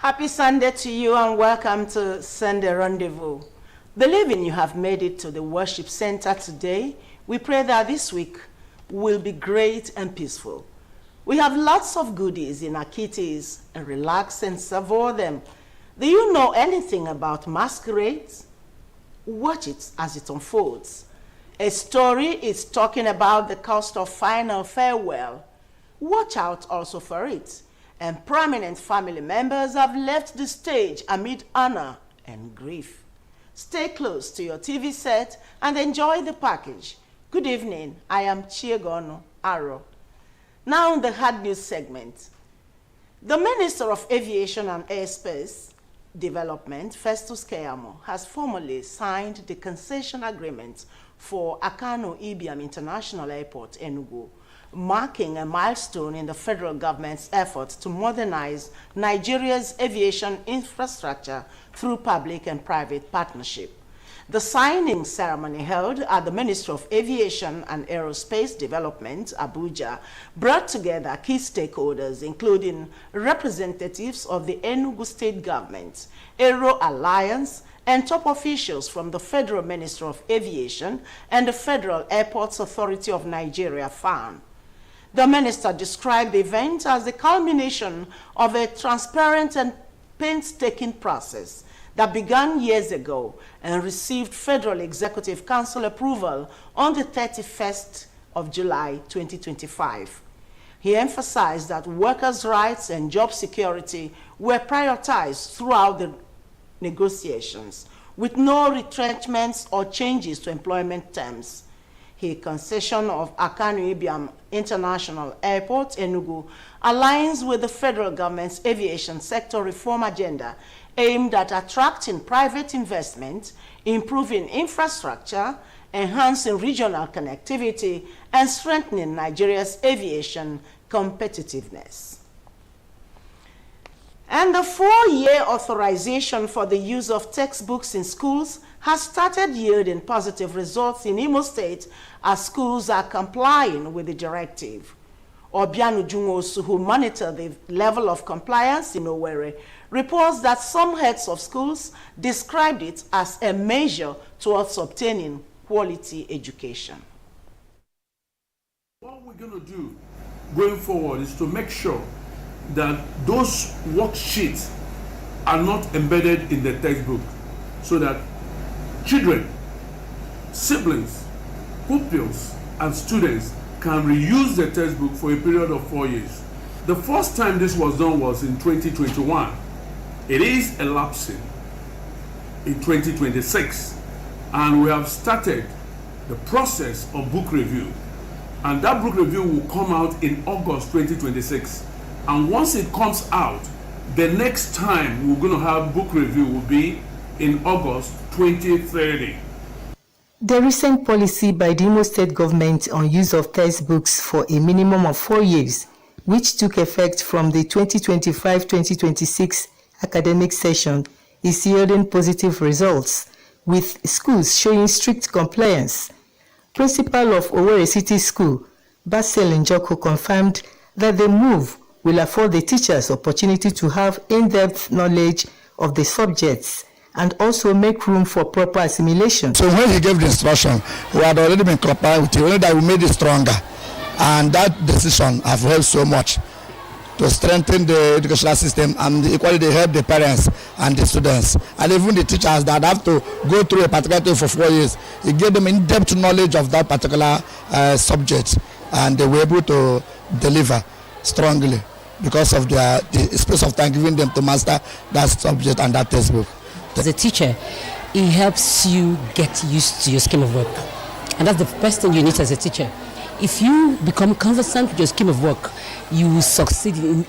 Happy Sunday to you and welcome to Sunday Rendezvous. Believing you have made it to the worship center today, we pray that this week will be great and peaceful. We have lots of goodies in our kitties and relax and savour them. Do you know anything about masquerades? Watch it as it unfolds. A story is talking about the cost of final farewell. Watch out also for it. And prominent family members have left the stage amid honor and grief. Stay close to your TV set and enjoy the package. Good evening, I am Chiegono Aro. Now the hard news segment. The Minister of Aviation and Airspace Development, Festus Keyamo, has formally signed the concession agreement for Akano Ibiam International Airport, Enugu, marking a milestone in the federal government's efforts to modernize Nigeria's aviation infrastructure through public and private partnership. The signing ceremony held at the Ministry of Aviation and Aerospace Development, Abuja, brought together key stakeholders, including representatives of the Enugu State Government, Aero Alliance, and top officials from the Federal Ministry of Aviation and the Federal Airports Authority of Nigeria, FAN. The minister described the event as the culmination of a transparent and painstaking process that began years ago and received Federal Executive Council approval on the 31st of July 2025. He emphasized that workers' rights and job security were prioritized throughout the negotiations, with no retrenchments or changes to employment terms. The concession of Akano Ibiam International Airport, Enugu, aligns with the federal government's aviation sector reform agenda aimed at attracting private investment, improving infrastructure, enhancing regional connectivity, and strengthening Nigeria's aviation competitiveness. And the 4-year authorization for the use of textbooks in schools has started yielding positive results in Imo State as schools are complying with the directive. Obianu Jungosu, who monitor the level of compliance in Owerri, reports that some heads of schools described it as a measure towards obtaining quality education. What we're going to do going forward is to make sure that those worksheets are not embedded in the textbook so that children, siblings, pupils, and students can reuse the textbook for a period of 4 years. The first time this was done was in 2021. It is elapsing in 2026, and we have started the process of book review. And that book review will come out in August 2026. And once it comes out, the next time we're going to have book review will be in August 2030. The recent policy by the Imo State government on use of textbooks for a minimum of 4 years, which took effect from the 2025-2026 academic session, is yielding positive results, with schools showing strict compliance. Principal of Owerri City School, Basil Njoko, confirmed that the move will afford the teachers opportunity to have in-depth knowledge of the subjects and also make room for proper assimilation. So when he gave the instruction, we had already been compliant with it, only that we made it stronger. And that decision has helped so much to strengthen the educational system and equally they help the parents and the students. And even the teachers that have to go through a particular thing for 4 years, it gave them in-depth knowledge of that particular subject, and they were able to deliver strongly because of the space of time given them to master that subject and that textbook. As a teacher, it helps you get used to your scheme of work. And that's the first thing you need as a teacher. If you become conversant with your scheme of work, you will succeed in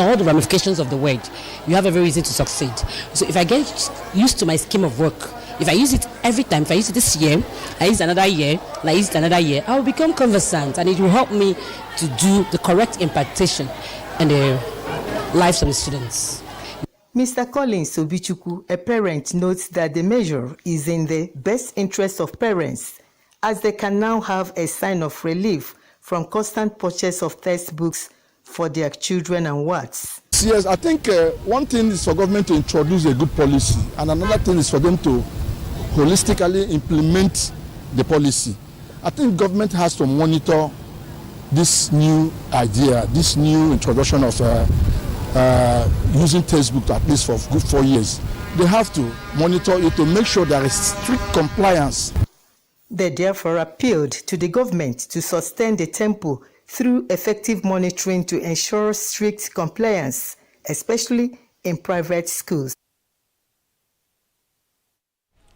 all the ramifications of the word. You have every reason to succeed. So if I get used to my scheme of work, if I use it every time, if I use it this year, I use it another year, and I use it another year, I will become conversant, and it will help me to do the correct impartation in the lives of the students. Mr. Collins Obichukwu, a parent, notes that the measure is in the best interest of parents, as they can now have a sign of relief from constant purchase of textbooks for their children and wards. Yes, I think one thing is for government to introduce a good policy, and another thing is for them to holistically implement the policy. I think government has to monitor this new idea, this new introduction of using textbook at least for good 4 years. They have to monitor it to make sure there is strict compliance. They therefore appealed to the government to sustain the tempo through effective monitoring to ensure strict compliance, especially in private schools.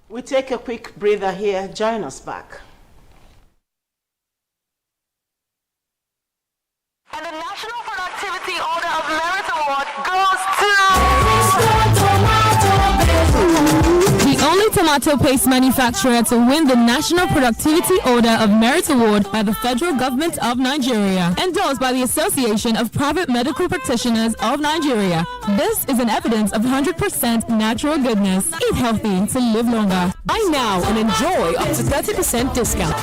We take a quick breather here. Join us back. And the National Productivity Order of Merit Award goes to the only tomato paste manufacturer to win the National Productivity Order of Merit Award by the Federal Government of Nigeria, endorsed by the Association of Private Medical Practitioners of Nigeria. This is an evidence of 100% natural goodness. Eat healthy to live longer. Buy now and enjoy up to 30% discount.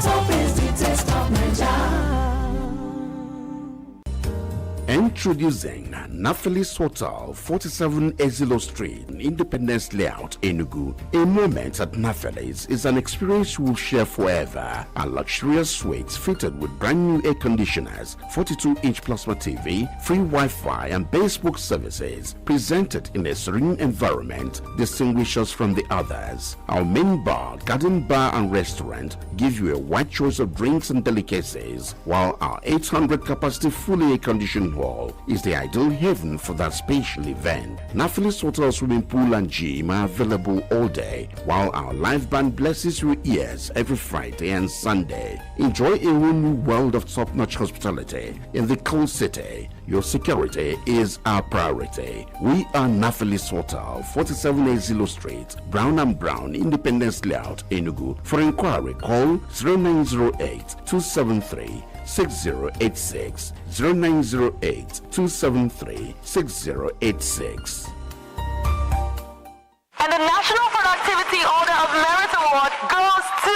Introducing Naphtali's Hotel, 47 Ezilo Street, Independence Layout, Enugu. A moment at Naphtali's is an experience you will share forever. A luxurious suite fitted with brand new air conditioners, 42-inch plasma TV, free Wi-Fi and Facebook services, presented in a serene environment, distinguishes from the others. Our main bar, garden bar and restaurant give you a wide choice of drinks and delicacies, while our 800 capacity fully air-conditioned hall is the ideal haven for that special event. Naphtali's Hotel swimming pool and gym are available all day, while our live band blesses your ears every Friday and Sunday. Enjoy a whole new world of top-notch hospitality in the cool city. Your security is our priority. We are Naphtali's Hotel, 47 Ezilo Street, Brown and Brown, Independence Layout, Enugu. For inquiry, call 0908-273 6086, 0908-273-6086. And the National Productivity Order of Merit Award goes to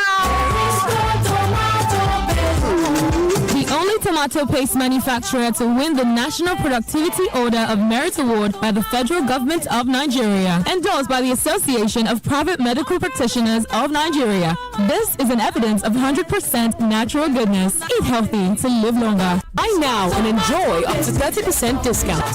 the only tomato paste manufacturer to win the National Productivity Order of Merit Award by the Federal Government of Nigeria, endorsed by the Association of Private Medical Practitioners of Nigeria. This is an evidence of 100% natural goodness. Eat healthy to live longer. Buy now and enjoy up to 30% discount.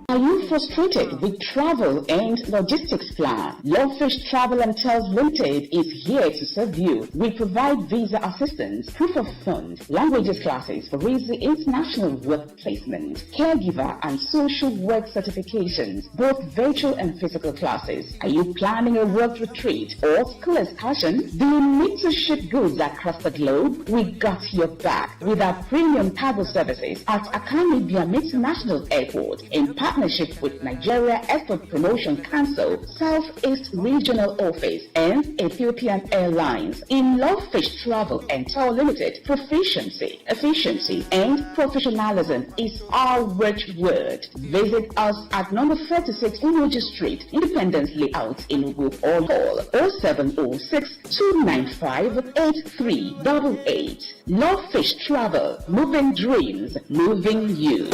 Are you frustrated with travel and logistics plan? Lovefish Travel and Tours Limited is here to serve you. We provide visa assistance, proof of fund, languages classes for easy international work placement, caregiver and social work certifications, both virtual and physical classes. Are you planning a work retreat or school excursion? Do you need to ship goods across the globe? We got your back with our premium cargo services at Akami Biam International Airport in partnership with Nigeria Export Promotion Council, Southeast Regional Office, and Ethiopian Airlines. In Lovefish Travel and Tour Limited, proficiency, efficiency, and professionalism is our watchword. Visit us at number 36 Unoji Street, Independence Layout, Enugu, or call 0706 295 8388. Lovefish Travel, moving dreams, moving you.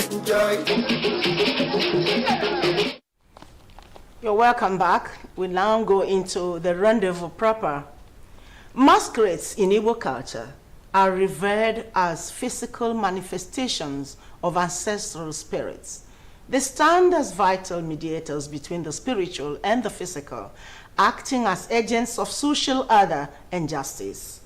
You're welcome back. We now go into the rendezvous proper. Masquerades in Igbo culture are revered as physical manifestations of ancestral spirits. They stand as vital mediators between the spiritual and the physical, acting as agents of social order and justice.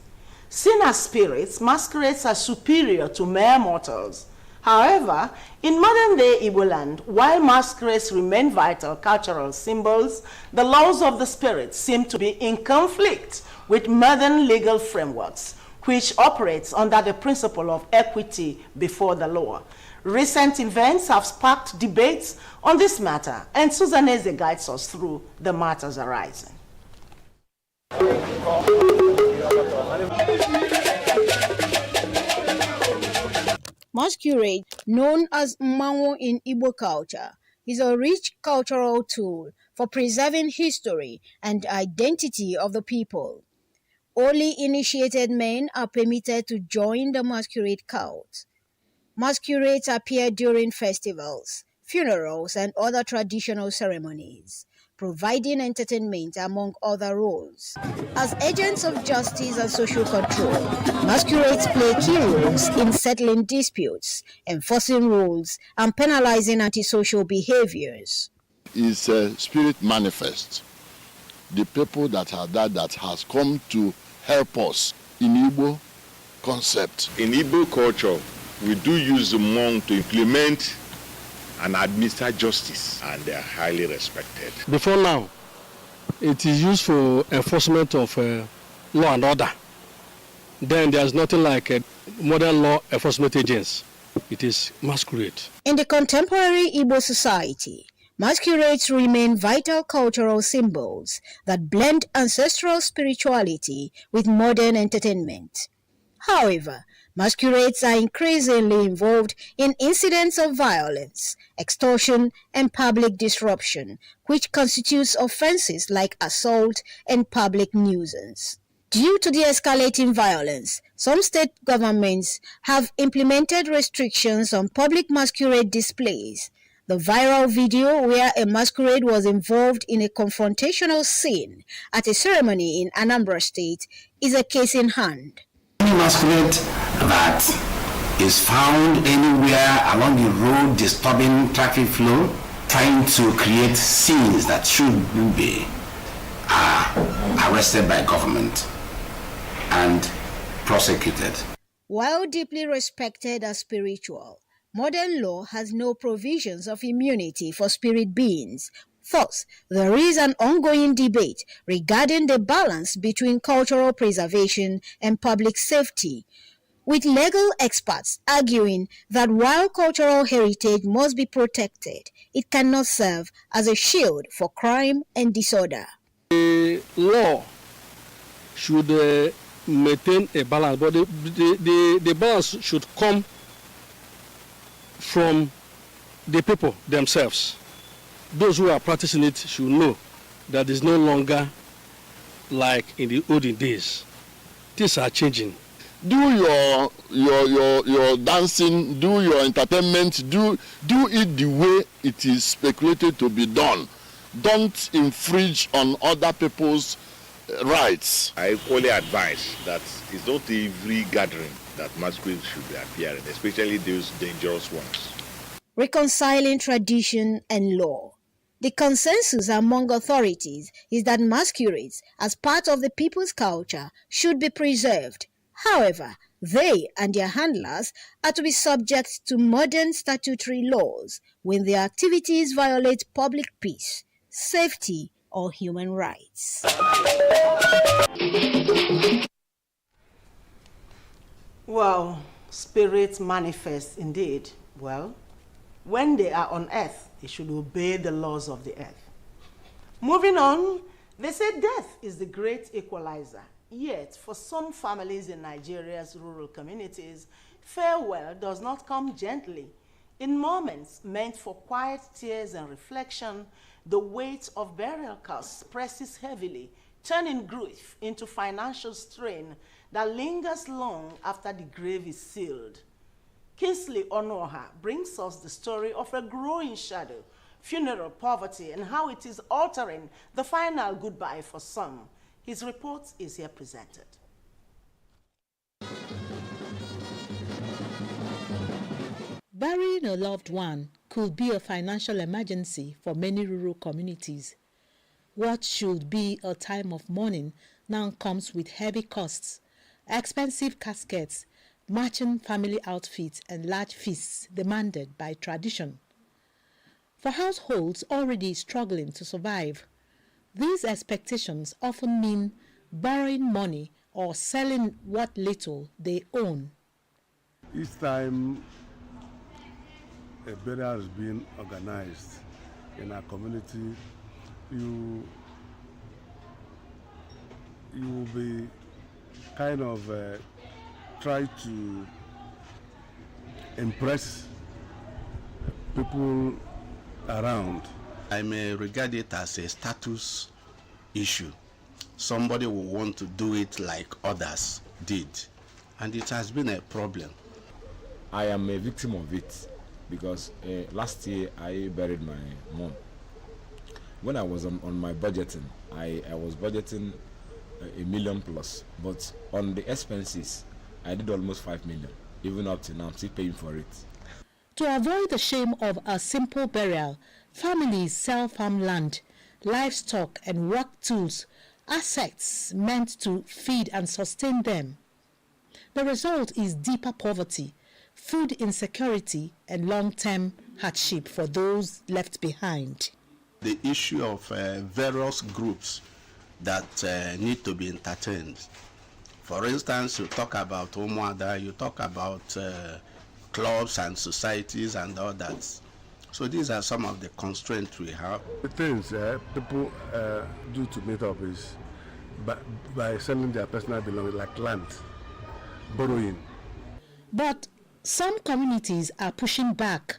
Seen as spirits, masquerades are superior to mere mortals. However, in modern-day Igbo land, while masquerades remain vital cultural symbols, the laws of the spirits seem to be in conflict with modern legal frameworks, which operates under the principle of equity before the law. Recent events have sparked debates on this matter, and Susan Eze guides us through the matters arising. Masquerade, known as Mmanwu in Igbo culture, is a rich cultural tool for preserving history and identity of the people. Only initiated men are permitted to join the masquerade cult. Masquerades appear during festivals, funerals, and other traditional ceremonies, providing entertainment among other roles. As agents of justice and social control, masquerades play key roles in settling disputes, enforcing rules, and penalizing antisocial behaviors. It's a spirit manifest. The people that are that has come to help us in Igbo concept. In Igbo culture, we do use the monk to implement and administer justice, and they are highly respected. Before now, it is used for enforcement of law and order. Then there's nothing like modern law enforcement agents. It is masquerade. In the contemporary Igbo society, masquerades remain vital cultural symbols that blend ancestral spirituality with modern entertainment. However, masquerades are increasingly involved in incidents of violence, extortion, and public disruption, which constitutes offenses like assault and public nuisance. Due to the escalating violence, some state governments have implemented restrictions on public masquerade displays. The viral video where a masquerade was involved in a confrontational scene at a ceremony in Anambra State is a case in hand. Any masquerade that is found anywhere along the road disturbing traffic flow, trying to create scenes that shouldn't be, are arrested by government and prosecuted. While deeply respected as spiritual, modern law has no provisions of immunity for spirit beings. Thus, there is an ongoing debate regarding the balance between cultural preservation and public safety, with legal experts arguing that while cultural heritage must be protected, it cannot serve as a shield for crime and disorder. The law should maintain a balance, but the balance should come from the people themselves. Those who are practicing it should know that it's no longer like in the olden days. Things are changing. Do your dancing, do your entertainment, do it the way it is speculated to be done. Don't infringe on other people's rights. I equally advise that it's not every gathering that masquerades should be appearing, especially those dangerous ones. Reconciling tradition and law. The consensus among authorities is that masquerades, as part of the people's culture, should be preserved. However, they and their handlers are to be subject to modern statutory laws when their activities violate public peace, safety, or human rights. Wow, spirits manifest indeed. Well, when they are on earth, they should obey the laws of the earth. Moving on, they say death is the great equalizer. Yet, for some families in Nigeria's rural communities, farewell does not come gently. In moments meant for quiet tears and reflection, the weight of burial costs presses heavily, turning grief into financial strain that lingers long after the grave is sealed. Kingsley Onoha brings us the story of a growing shadow, funeral poverty, and how it is altering the final goodbye for some. His report is here presented. Burying a loved one could be a financial emergency for many rural communities. What should be a time of mourning now comes with heavy costs, expensive caskets, matching family outfits, and large feasts demanded by tradition. For households already struggling to survive, these expectations often mean borrowing money or selling what little they own. Each time a burial is being organized in our community, you will be kind of try to impress people around. I may regard it as a status issue. Somebody will want to do it like others did, and it has been a problem. I am a victim of it because last year I buried my mom. When I was on my budgeting, I was budgeting $1 million plus, but on the expenses, I did almost 5 million. Even up to now, I'm still paying for it. To avoid the shame of a simple burial, families sell farmland, livestock and work tools, assets meant to feed and sustain them. The result is deeper poverty, food insecurity and long-term hardship for those left behind. The issue of various groups that need to be entertained. For instance, you talk about Umuada, you talk about clubs and societies and all that. So these are some of the constraints we have. The things people do to meet up is by selling their personal belongings like land, borrowing. But some communities are pushing back.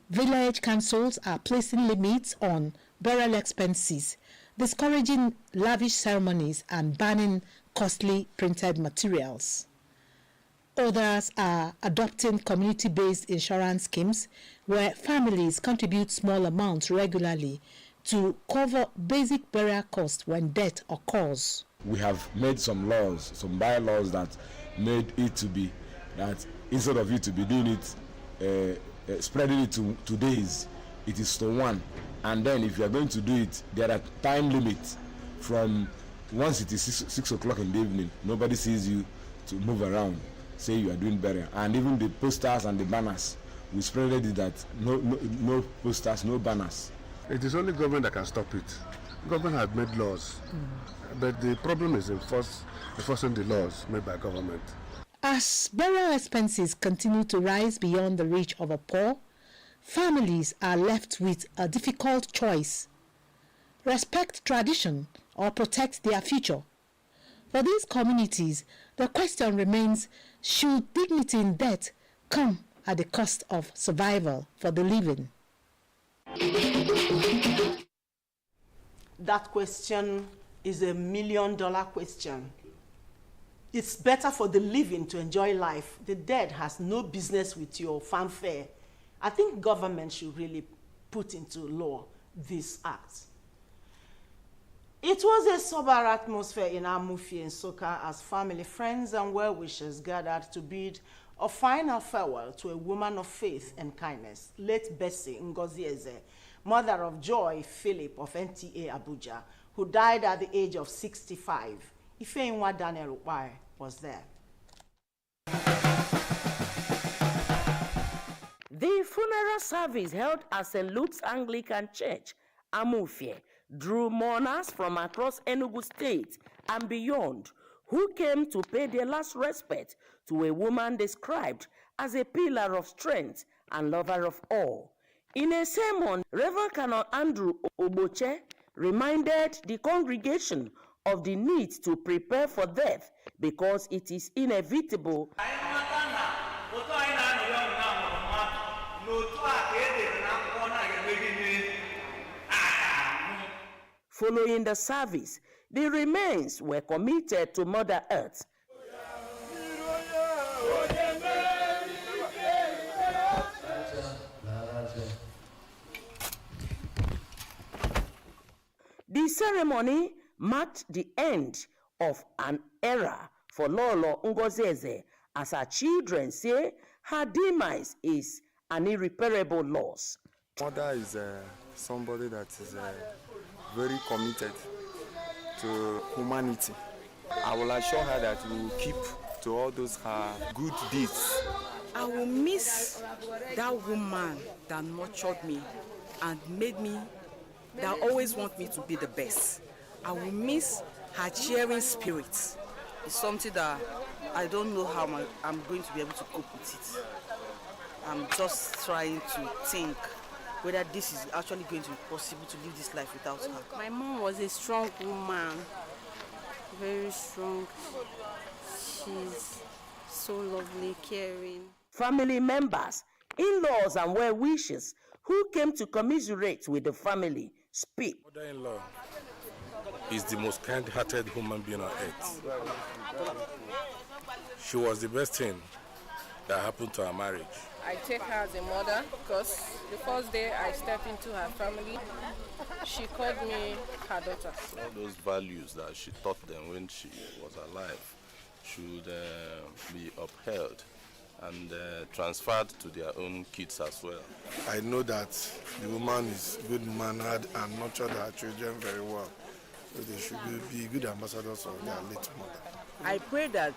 Village councils are placing limits on burial expenses, discouraging lavish ceremonies and banning costly printed materials. Others are adopting community-based insurance schemes where families contribute small amounts regularly to cover basic burial costs when death occurs. We have made some laws, some bylaws that made it to be that instead of you to be doing it, spreading it to days, it is to one. And then if you are going to do it, there are time limits from once it is 6 o'clock in the evening, nobody sees you to move around, say you are doing burial. And even the posters and the banners, we spread it that no posters, no banners. It is only government that can stop it. Government has made laws, but the problem is enforcing the laws made by government. As burial expenses continue to rise beyond the reach of the poor, families are left with a difficult choice: respect tradition or protect their future. For these communities, the question remains, should dignity in death come at the cost of survival for the living? That question is $1 million question. It's better for the living to enjoy life. The dead has no business with your fanfare. I think government should really put into law this act. It was a sober atmosphere in Amufie in Soka as family, friends, and well-wishers gathered to bid a final farewell to a woman of faith and kindness, late Bessie Ngozieze, mother of Joy Philip of NTA Abuja, who died at the age of 65. Ifeinwa Daniel Ukpai was there. The funeral service held at St. Luke's Anglican Church, Amufie, drew mourners from across Enugu State and beyond, who came to pay their last respect to a woman described as a pillar of strength and lover of all. In a sermon, Reverend Colonel Andrew Oboche reminded the congregation of the need to prepare for death because it is inevitable. Following the service, the remains were committed to Mother Earth. The ceremony marked the end of an era for Lolo Ngozieze, as her children say her demise is an irreparable loss. Mother is somebody that is very committed to humanity. I will assure her that we will keep to all those her good deeds. I will miss that woman that nurtured me and made me, that always want me to be the best. I will miss her cheering spirit. It's something that I don't know how I'm going to be able to cope with it. I'm just trying to think whether this is actually going to be possible to live this life without her. My mom was a strong woman, very strong. She's so lovely, caring. Family members, in-laws and well-wishers who came to commiserate with the family speak. Mother-in-law is the most kind-hearted human being on earth. She was the best thing that happened to her marriage? I take her as a mother because the first day I stepped into her family, she called me her daughter. All those values that she taught them when she was alive should be upheld and transferred to their own kids as well. I know that the woman is good-mannered and nurtured her children very well. So they should be good ambassadors of their late mother. I pray that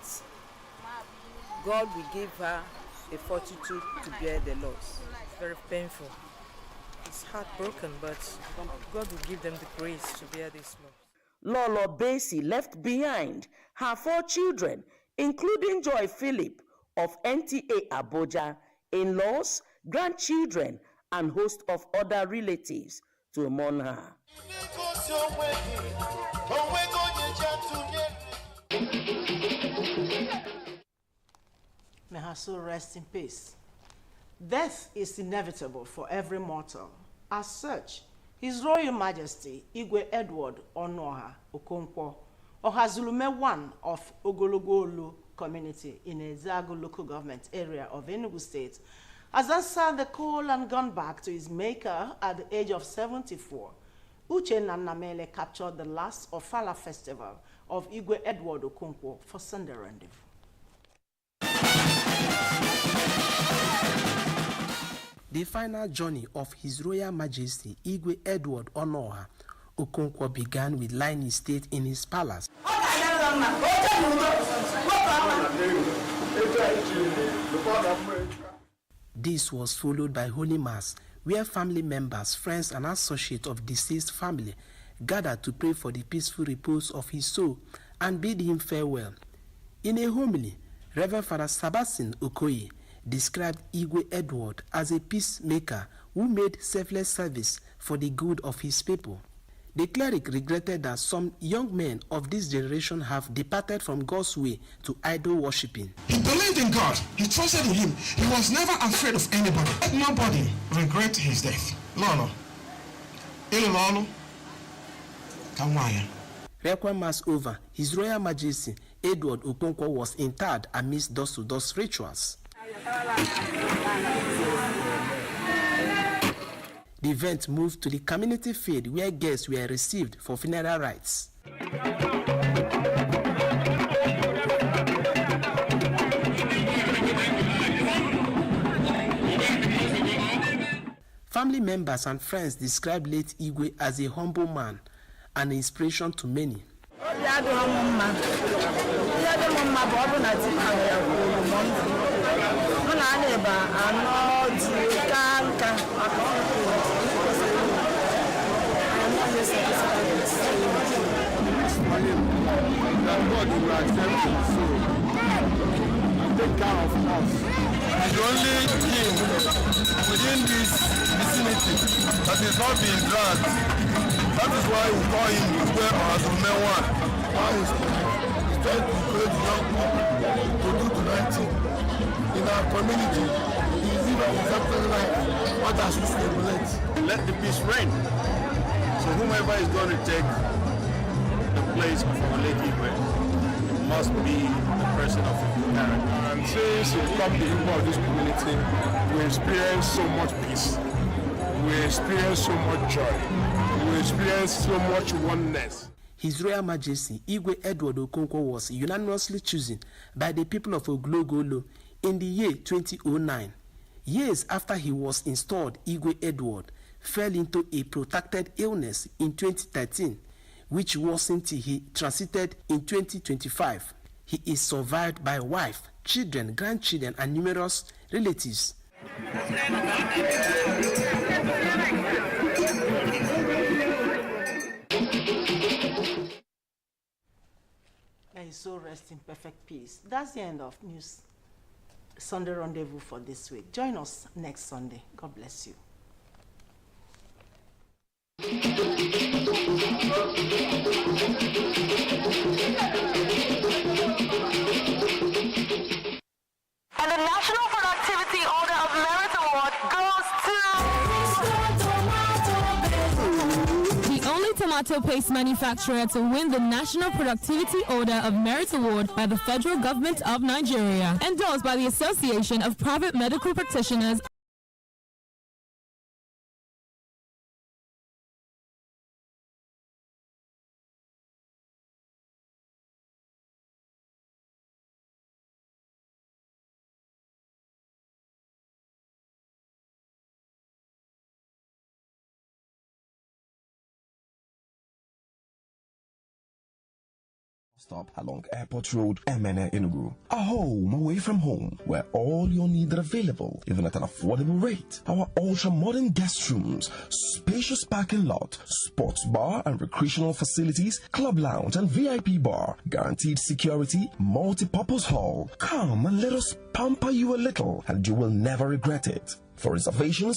God will give her the fortitude to bear the loss. It's very painful. It's heartbroken, but God will give them the grace to bear this loss. Lolo Basie left behind her 4 children, including Joy Philip of NTA Abuja, in-laws, grandchildren, and host of other relatives to mourn her. May her soul rest in peace. Death is inevitable for every mortal. As such, His Royal Majesty Igwe Edward Onoha Okonkwo, Ohazulume 1 of Ogologo-Olu community in Ezago local government area of Enugu State, has answered the call and gone back to his maker at the age of 74. Uche Nanamele captured the last Ofala festival of Igwe Edward Okonkwo for Sunday Rendezvous. The final journey of His Royal Majesty Igwe Edward Onoha Okonkwo began with lying in state in his palace. This was followed by Holy Mass, where family members, friends, and associates of deceased family gathered to pray for the peaceful repose of his soul and bid him farewell. In a homily, Reverend Father Sabasin Okoye described Igwe Edward as a peacemaker who made selfless service for the good of his people. The cleric regretted that some young men of this generation have departed from God's way to idol worshipping. He believed in God. He trusted in Him. He was never afraid of anybody. Let nobody regret his death. No. Requiem Mass over, His Royal Majesty Edward Okonkwo was interred amidst those rituals. The event moved to the community field where guests were received for funeral rites. Family members and friends described late Igwe as a humble man, an inspiration to many. The only king within this vicinity that is not being dragged. That is why we call him Igwe Ohazulume 1. Why is he's trying to encourage young people to do the right thing in our community. He is even exemplary life. What does we stimulate? Let the peace reign. So whomever is going to take the place of our late Igwe must be the person of character. And since we become the Igbo of this community, we experience so much peace. We experience so much joy. We experience so much oneness. His Royal Majesty Igwe Edward Okonkwo was unanimously chosen by the people of Ogologo-Olu in the year 2009. Years after he was installed, Igwe Edward fell into a protracted illness in 2013, which worsened till he transited in 2025. He is survived by wife, children, grandchildren, and numerous relatives. May his soul rest in perfect peace. That's the end of News Sunday Rendezvous for this week. Join us next Sunday. God bless you. And the National Productivity Order of Merit Award goes to the only tomato tomato paste manufacturer to win the National Productivity Order of Merit Award by the Federal Government of Nigeria. Endorsed by the Association of Private Medical Practitioners. Stop along Airport Road, Emene, Enugu. A home away from home, where all your needs are available, even at an affordable rate. Our ultra-modern guest rooms, spacious parking lot, sports bar and recreational facilities, club lounge and VIP bar, guaranteed security, multi-purpose hall. Come and let us pamper you a little, and you will never regret it. For reservations